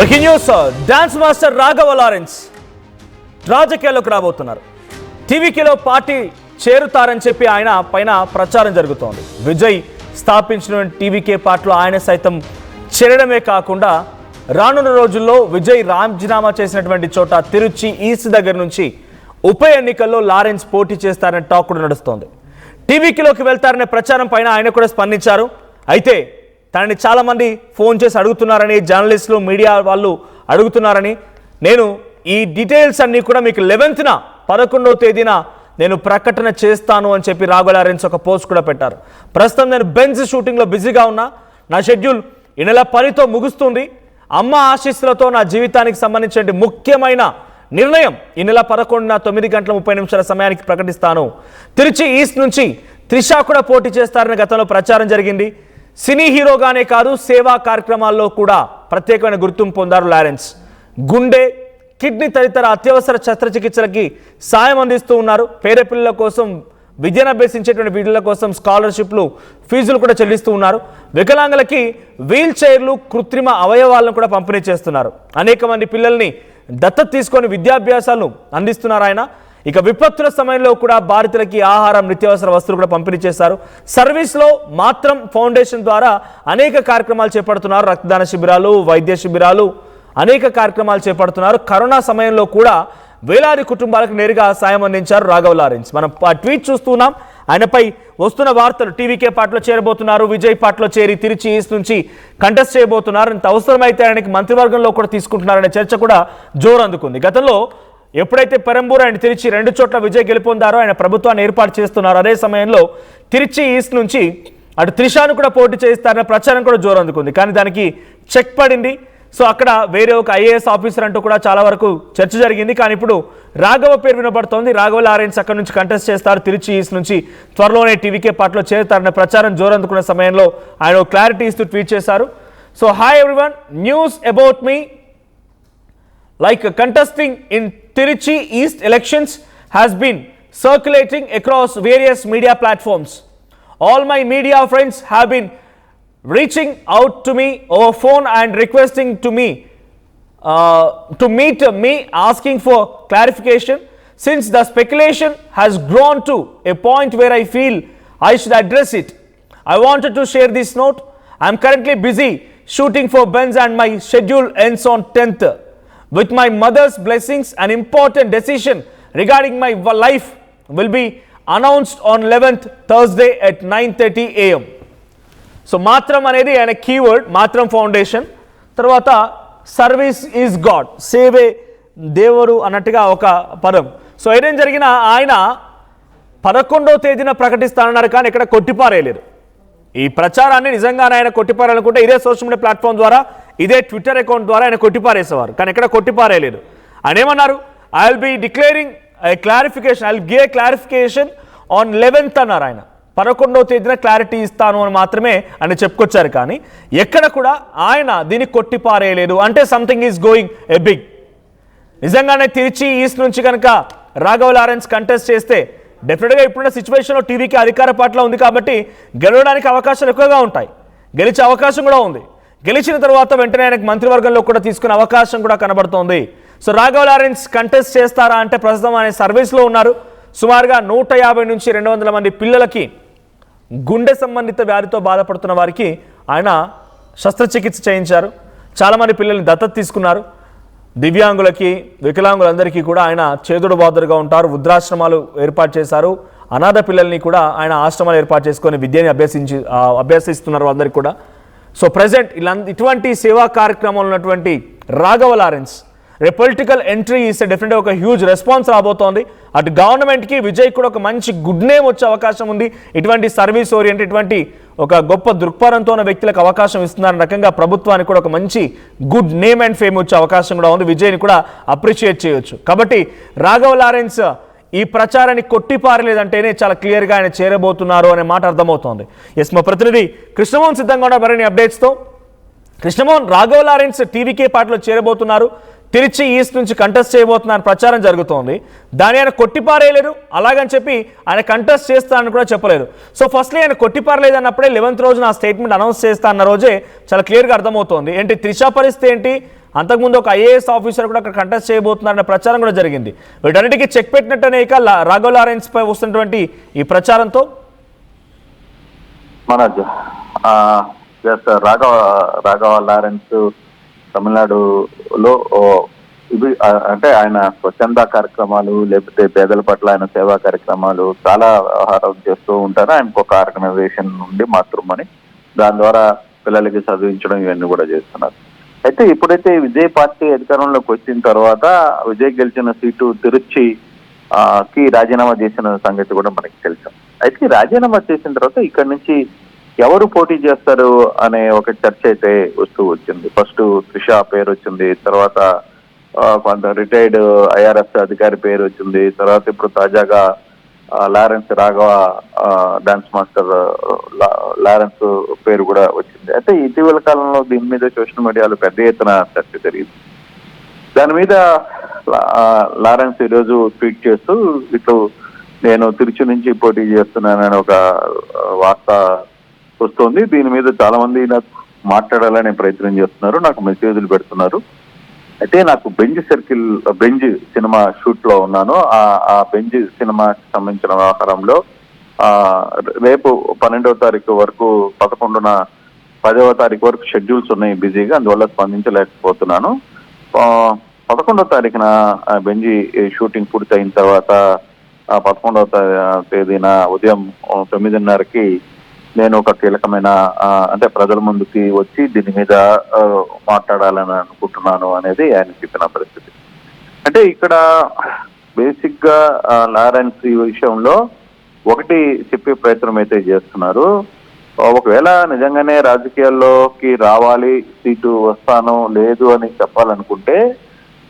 Breaking news. Dance master Raghava Lawrence రాజకీయాల్లోకి రాబోతున్నారు. టీవీకేలో party చేరుతారని చెప్పి ఆయన పైన ప్రచారం జరుగుతోంది. విజయ్ స్థాపించిన టీవీకే పార్టీలో ఆయన సైతం చేరడమే కాకుండా రానున్న రోజుల్లో విజయ్ రాజీనామా చేసినటువంటి చోట తిరుచి ఈస్ట్ దగ్గర నుంచి ఉప ఎన్నికల్లో లారెన్స్ పోటీ చేస్తారనే టాక్ కూడా నడుస్తోంది. టీవీకేలోకి వెళ్తారనే ప్రచారం పైన ఆయన కూడా స్పందించారు. అయితే తనని చాలామంది ఫోన్ చేసి అడుగుతున్నారని, జర్నలిస్టులు, మీడియా వాళ్ళు అడుగుతున్నారని, నేను ఈ డీటెయిల్స్ అన్నీ కూడా మీకు 11వ తేదీన నేను ప్రకటన చేస్తాను అని చెప్పి రాఘవ లారెన్స్ ఒక పోస్ట్ కూడా పెట్టారు. ప్రస్తుతం నేను బెంజ్ షూటింగ్లో బిజీగా ఉన్నా, నా షెడ్యూల్ ఈ నెల 10తో ముగుస్తుంది. అమ్మ ఆశీస్సులతో నా జీవితానికి సంబంధించిన ముఖ్యమైన నిర్ణయం ఈ నెల 11న 9:30 సమయానికి ప్రకటిస్తాను. తిరుచి ఈస్ట్ నుంచి త్రిష కూడా పోటీ చేస్తారని గతంలో ప్రచారం జరిగింది. సినీ హీరోగానే కాదు, సేవా కార్యక్రమాల్లో కూడా ప్రత్యేకమైన గుర్తింపు పొందారు లారెన్స్. గుండె, కిడ్నీ తదితర అత్యవసర శస్త్రచికిత్సలకి సాయం అందిస్తూ ఉన్నారు. పేద పిల్లల కోసం, విద్యను అభ్యసించేటువంటి వీళ్ళ కోసం స్కాలర్షిప్లు, ఫీజులు కూడా చెల్లిస్తూ ఉన్నారు. వికలాంగులకి వీల్ చైర్లు, కృత్రిమ అవయవాలను కూడా పంపిణీ చేస్తున్నారు. అనేక మంది పిల్లల్ని దత్తత తీసుకొని విద్యాభ్యాసాలను అందిస్తున్నారు ఆయన. ఇక విపత్తుల సమయంలో కూడా బాధితులకి ఆహారం, నిత్యావసర వస్తువులు కూడా పంపిణీ చేశారు. సర్వీస్లో మాత్రం ఫౌండేషన్ ద్వారా అనేక కార్యక్రమాలు చేపడుతున్నారు. రక్తదాన శిబిరాలు, వైద్య శిబిరాలు, అనేక కార్యక్రమాలు చేపడుతున్నారు. కరోనా సమయంలో కూడా వేలాది కుటుంబాలకు నేరుగా సాయం అందించారు రాఘవ లారెన్స్. మనం ఆ ట్వీట్ చూస్తున్నాం. ఆయనపై వస్తున్న వార్తలు, టీవీకే పార్టీలో చేరబోతున్నారు, విజయ్ పార్టీలో చేరి తిరుచి ఈస్ట్ నుంచి కంటెస్ట్ చేయబోతున్నారు, ఇంత అవసరమైతే ఆయనకి మంత్రివర్గంలో కూడా తీసుకుంటున్నారనే చర్చ కూడా జోరు అందుకుంది. గతంలో ఎప్పుడైతే పెరంబూర్ అండ్ తిరుచి 2 చోట్ల విజయ్ గెలుపొందారో ఆయన ప్రభుత్వాన్ని ఏర్పాటు చేస్తున్నారు. అదే సమయంలో తిరుచి ఈస్ట్ నుంచి అటు త్రిషాను కూడా పోటీ చేస్తారనే ప్రచారం కూడా జోరు అందుకుంది. కానీ దానికి చెక్ పడింది. సో అక్కడ వేరే ఒక ఐఏఎస్ ఆఫీసర్ అంటూ కూడా చాలా వరకు చర్చ జరిగింది. కానీ ఇప్పుడు రాఘవ పేరు వినబడుతోంది. రాఘవ లారెన్స్ అక్కడ నుంచి కంటెస్ట్ చేస్తారు. తిరుచి ఈస్ట్ నుంచి త్వరలోనే టీవీకే పార్టీలో చేరుతారనే ప్రచారం జోరు అందుకున్న సమయంలో ఆయన క్లారిటీ ఇస్తూ ట్వీట్ చేశారు. So hi everyone, news about me like contesting in Tiruchi East elections has been circulating across various media platforms. All my media friends have been reaching out to me over phone and requesting to meet me, asking for clarification. Since the speculation has grown to a point where I feel I should address it, I wanted to share this note. I am currently busy shooting for Benz and my schedule ends on 10th. With my mother's blessings, an important decision regarding my life will be announced on 11th Thursday at 9:30 AM. So matram anedi ana keyword, matram foundation, తర్వాత service is God, సేవే దేవుడు అన్నట్టుగా ఒక పదం. So ఏదేం జరిగినా ఆయన 11వ తేదీన ప్రకటిస్తానన్నారు. కానీ ఇక్కడ కొట్టిపారేయలేరు. ఈ ప్రచారాన్ని నిజంగానే ఆయన కొట్టిపారాలనుకుంటే ఇదే సోషల్ మీడియా ప్లాట్ఫామ్ ద్వారా, ఇదే ట్విట్టర్ అకౌంట్ ద్వారా ఆయన కొట్టిపారేసేవారు. కానీ ఎక్కడ కొట్టిపారేయలేదు. ఆయన ఏమన్నారు, I will be declaring clarification, I will give clarification on 11th అన్నారు. ఆయన 11వ తేదీన క్లారిటీ ఇస్తాను అని మాత్రమే ఆయన చెప్పుకొచ్చారు. కానీ ఎక్కడ కూడా ఆయన దీన్ని కొట్టిపారేయలేదు. అంటే something is going a big. నిజంగానే తిరుచి ఈస్ట్ నుంచి కనుక రాఘవ లారెన్స్ కంటెస్ట్ చేస్తే డెఫినెట్గా ఇప్పుడున్న సిచ్యువేషన్లో టీవీకి అధికార పార్టీలో ఉంది కాబట్టి గెలవడానికి అవకాశాలు ఎక్కువగా ఉంటాయి. గెలిచే అవకాశం కూడా ఉంది. గెలిచిన తర్వాత వెంటనే ఆయనకు మంత్రివర్గంలో కూడా తీసుకునే అవకాశం కూడా కనబడుతోంది. సో రాఘవ లారెన్స్ కంటెస్ట్ చేస్తారా అంటే ప్రస్తుతం ఆయన సర్వీస్లో ఉన్నారు. సుమారుగా 150 నుంచి 200 మంది పిల్లలకి, గుండె సంబంధిత వ్యాధితో బాధపడుతున్న వారికి ఆయన శస్త్రచికిత్స చేయించారు. చాలామంది పిల్లల్ని దత్తత తీసుకున్నారు. దివ్యాంగులకి, వికలాంగులందరికీ కూడా ఆయన చేదుడు బాదుడుగా ఉంటారు. వృద్ధాశ్రమాలు ఏర్పాటు చేశారు. అనాథ పిల్లల్ని కూడా ఆయన ఆశ్రమాలు ఏర్పాటు చేసుకొని విద్యని అభ్యసిస్తున్నారు అందరికీ కూడా. సో ప్రజెంట్ ఇటువంటి సేవా కార్యక్రమంలో ఉన్నటువంటి రాఘవ లారెన్స్ రేపు పొలిటికల్ ఎంట్రీ ఇస్తే డెఫినెట్గా ఒక హ్యూజ్ రెస్పాన్స్ రాబోతోంది. అటు గవర్నమెంట్కి, విజయ్ కూడా ఒక మంచి గుడ్ నేమ్ వచ్చే అవకాశం ఉంది. ఇటువంటి సర్వీస్ ఓరియంటెడ్, ఇటువంటి ఒక గొప్ప దృక్పథంతో ఉన్న వ్యక్తులకు అవకాశం ఇస్తున్న రకంగా ప్రభుత్వానికి కూడా ఒక మంచి గుడ్ నేమ్ అండ్ ఫేమ్ వచ్చే అవకాశం కూడా ఉంది. విజయ్ని కూడా అప్రిషియేట్ చేయొచ్చు. కాబట్టి రాఘవ లారెన్స్ ఈ ప్రచారాన్ని కొట్టిపారలేదంటేనే చాలా క్లియర్గా ఆయన చేరబోతున్నారు అనే మాట అర్థమవుతోంది. ఎస్, మా ప్రతినిధి కృష్ణమోహన్ సిద్ధంగా ఉన్న మరిన్ని అప్డేట్స్తో. కృష్ణమోహన్, రాఘవ లారెన్స్ టీవీకే పార్టీలో చేరబోతున్నారు, తిరుచి ఈస్ట్ నుంచి కంటెస్ట్ చేయబోతున్న ప్రచారం జరుగుతోంది. దాన్ని ఆయన కొట్టిపారేయలేరు. అలాగని చెప్పి ఆయన కంటెస్ట్ చేస్తానని కూడా చెప్పలేరు. సో ఫస్ట్లీ ఆయన కొట్టిపారలేదు అన్నప్పుడే 11th రోజున ఆ స్టేట్మెంట్ అనౌన్స్ చేస్తా అన్న రోజే చాలా క్లియర్గా అర్థమవుతోంది. ఏంటి త్రిష పరిస్థితి ఏంటి, అంతకుముందు ఒక ఐఏఎస్ ఆఫీసర్ కూడా అక్కడ కంటెస్ట్ చేయబోతున్నారనే ప్రచారం కూడా జరిగింది. వీటన్నిటికీ చెక్ పెట్టినట్టనే ఇక రాఘవ్ లారెన్స్ పై వస్తున్నటువంటి ఈ ప్రచారంతో మనోజ్ రాఘవ లారెన్స్ తమిళనాడులో ఇవి అంటే ఆయన స్వచ్ఛంద కార్యక్రమాలు లేకపోతే పేదల పట్ల ఆయన సేవా కార్యక్రమాలు చాలా వ్యవహారం చేస్తూ ఉంటారు. ఆయనకు ఒక ఆర్గనైజేషన్ నుండి మాతృమని దాని ద్వారా పిల్లలకి చదివించడం ఇవన్నీ కూడా చేస్తున్నారు. అయితే ఇప్పుడైతే విజయ్ పార్టీ అధికారంలోకి వచ్చిన తర్వాత విజయ్ గెలిచిన సీటు తిరుచి కి రాజీనామా చేసిన సంగతి కూడా మనకి తెలుసు. అయితే రాజీనామా చేసిన తర్వాత ఇక్కడ నుంచి ఎవరు పోటీ చేస్తారు అనే ఒక చర్చ అయితే వస్తూ వచ్చింది. ఫస్ట్ త్రిష పేరు వచ్చింది, తర్వాత కొంత రిటైర్డ్ ఐఆర్ఎస్ అధికారి పేరు వచ్చింది, తర్వాత ఇప్పుడు తాజాగా Lawrence Raghava dance master Lawrence పేరు కూడా వచ్చింది. అయితే ఇటీవల కాలంలో దీని మీద సోషల్ మీడియాలో పెద్ద ఎత్తున చర్చ జరిగింది. దాని మీద లారెన్స్ ఈరోజు ట్వీట్ చేస్తూ ఇటు నేను తిరుచి నుంచి పోటీ చేస్తున్నానని ఒక వార్త వస్తుంది. దీని మీద చాలా మంది నాకు మాట్లాడాలనే ప్రయత్నం చేస్తున్నారు, నాకు మెసేజ్లు పెడుతున్నారు. అయితే నాకు బెంజ్ సినిమా షూట్ లో ఉన్నాను. ఆ బెంజ్ సినిమాకి సంబంధించిన వ్యవహారంలో రేపు 12వ తారీఖు వరకు 11న 10వ తారీఖు వరకు షెడ్యూల్స్ ఉన్నాయి బిజీగా, అందువల్ల స్పందించలేకపోతున్నాను. 11వ తారీఖున బెంజి షూటింగ్ పూర్తి అయిన తర్వాత 11వ తేదీన ఉదయం 9:30కి నేను ఒక కీలకమైన అంటే ప్రజల ముందుకి వచ్చి దీని మీద మాట్లాడాలని అనుకుంటున్నాను అనేది ఆయన చెప్పిన పరిస్థితి. అంటే ఇక్కడ బేసిక్ గా లారెన్స్ ఈ విషయంలో ఒకటి చెప్పే ప్రయత్నం అయితే చేస్తున్నారు. ఒకవేళ నిజంగానే రాజకీయాల్లోకి రావాలి, సీటు వస్తాను లేదు అని చెప్పాలనుకుంటే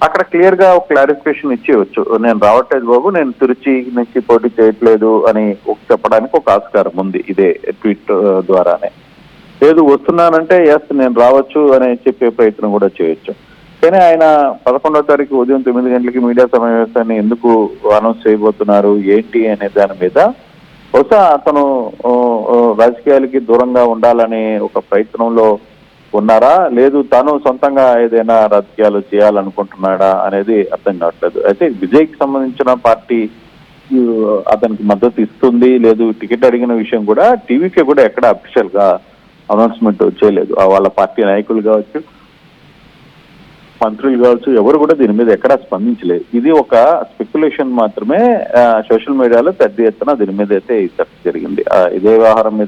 అక్కడ క్లియర్ గా ఒక క్లారిఫికేషన్ ఇచ్చేయచ్చు. నేను రావట్లేదు బాబు, నేను తిరుచి నుంచి పోటీ చేయట్లేదు అని చెప్పడానికి ఒక ఆస్కారం ఉంది ఇదే ట్వీట్ ద్వారానే. లేదు వస్తున్నానంటే ఎస్ నేను రావచ్చు అని చెప్పే ప్రయత్నం కూడా చేయొచ్చు. కానీ ఆయన 11వ తారీఖు ఉదయం 9 గంటలకి మీడియా సమావేశాన్ని ఎందుకు అనౌన్స్ చేయబోతున్నారు ఏంటి అనే దాని మీద బహుశా అతను రాజకీయాలకి దూరంగా ఉండాలనే ఒక ప్రయత్నంలో ఉన్నారా, లేదు తాను సొంతంగా ఏదైనా రాజకీయాలు చేయాలనుకుంటున్నాడా అనేది అర్థం కావట్లేదు. అయితే విజయ్కి సంబంధించిన పార్టీ అతనికి మద్దతు ఇస్తుంది లేదు టికెట్ అడిగిన విషయం కూడా టీవీకే కూడా ఎక్కడ అఫీషియల్ గా అనౌన్స్మెంట్ చేయలేదు. వాళ్ళ పార్టీ నాయకులు కావచ్చు, మంత్రులు కావచ్చు, ఎవరు కూడా దీని మీద ఎక్కడా స్పందించలేదు. ఇది ఒక స్పెక్యులేషన్ మాత్రమే. సోషల్ మీడియాలో పెద్ద ఎత్తున దీని మీద అయితే చర్చ జరిగింది. ఇదే వ్యవహారం మీద